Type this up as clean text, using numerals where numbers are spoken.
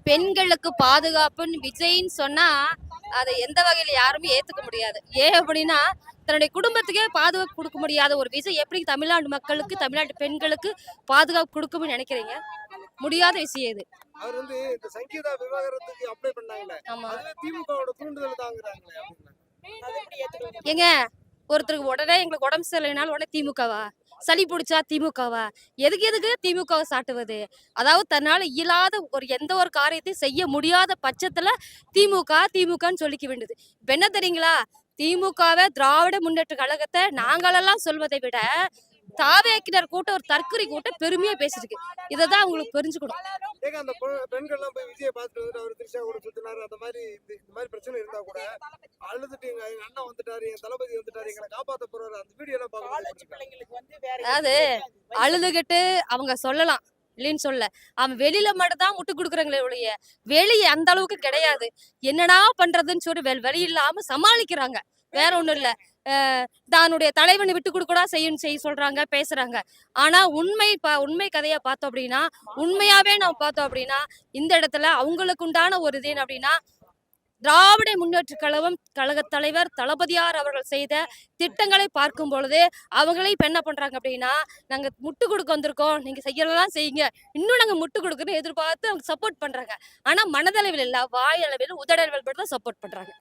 பெண்களுக்கு பாதுகாப்புன்னு விஜய்ன்னு சொன்னா அதை எந்த வகையில யாருமே ஏத்துக்க முடியாது. ஏன் அப்படின்னா தன்னுடைய குடும்பத்துக்கே பாதுகாப்பு கொடுக்க முடியாத ஒரு விஜய் எப்படி தமிழ்நாடு மக்களுக்கு, தமிழ்நாட்டு பெண்களுக்கு பாதுகாப்பு கொடுக்கும்னு நினைக்கிறீங்க? முடியாத விஷயம் இது. அவர் இந்த சங்கீதா விவாகரத்துக்கு அப்ளை பண்ணாங்களே, ஆமா. அதுவே திமுகவோட தூண்டுதல் தாங்குறாங்களே அப்படின்னா. ஏங்க, ஒருத்தருக்கு உடனே எங்களுக்கு உடம்பு சரியில்லைனாலும் உடனே திமுகவா? சளி பிடிச்சா திமுகவா? எதுக்கு திமுகவை சாட்டுவது? அதாவது தன்னால இயலாத எந்த ஒரு காரியத்தையும் செய்ய முடியாத பட்சத்துல திமுகன்னு சொல்லிக்க வேண்டியது. இப்ப என்ன தெரியுங்களா? திமுகவை திராவிட முன்னேற்ற கழகத்தை நாங்களெல்லாம் சொல்வதை விட தாவேக்கினர் கூட்டம் ஒரு தற்கொலை கூட்டம் பெருமையா பேசிருக்கு. இதைதான் அவங்களுக்கு தெரிஞ்சுக்கணும். ஏங்க அந்த பெண்கள் எல்லாம் போய் விஜயை பார்த்துட்டு வந்துட்டு அவர் திரிஷா கூட சுத்தினாரு, அந்த மாதிரி இந்த மாதிரி பிரச்சனை இருந்தா கூட அழுதுட்டு எங்க அண்ணன் வந்துட்டாரு, என் தளபதி வந்துட்டாரு, எங்களை காப்பாத்த போறாரு, அந்த வீடியோ எல்லாம் பார்க்க. அதாவது அழுதுகிட்டு அவங்க சொல்லலாம் இல்லைன்னு சொல்ல, அவன் வெளியில மட்டும் தான் முட்டு கொடுக்குறாங்களே ஒழிய வெளியே அந்த அளவுக்கு கிடையாது. என்னடா பண்றதுன்னு சொல்லி வழி இல்லாம சமாளிக்கிறாங்க. வேற ஒண்ணும் இல்ல. தன்னுடைய தலைவனை விட்டு கொடுக்கூடா செய்ய சொல்றாங்க, பேசுறாங்க. ஆனா உண்மை கதையா பார்த்தோம் அப்படின்னா, உண்மையாவே நம்ம பார்த்தோம் அப்படின்னா, இந்த இடத்துல அவங்களுக்கு உண்டான ஒரு இது அப்படின்னா, திராவிட முன்னேற்ற கழக தலைவர் தளபதியார் அவர்கள் செய்த திட்டங்களை பார்க்கும் பொழுது அவங்களே இப்ப என்ன பண்றாங்க அப்படின்னா, நாங்க முட்டு கொடுக்க வந்திருக்கோம், நீங்க செய்யலாம் செய்யுங்க, இன்னும் நாங்க முட்டு கொடுக்கணும்னு எதிர்பார்த்து அவங்க சப்போர்ட் பண்றாங்க. ஆனா மனதளவில் இல்ல, வாய் அளவில் உதடளவில் மட்டும் தான் சப்போர்ட் பண்றாங்க.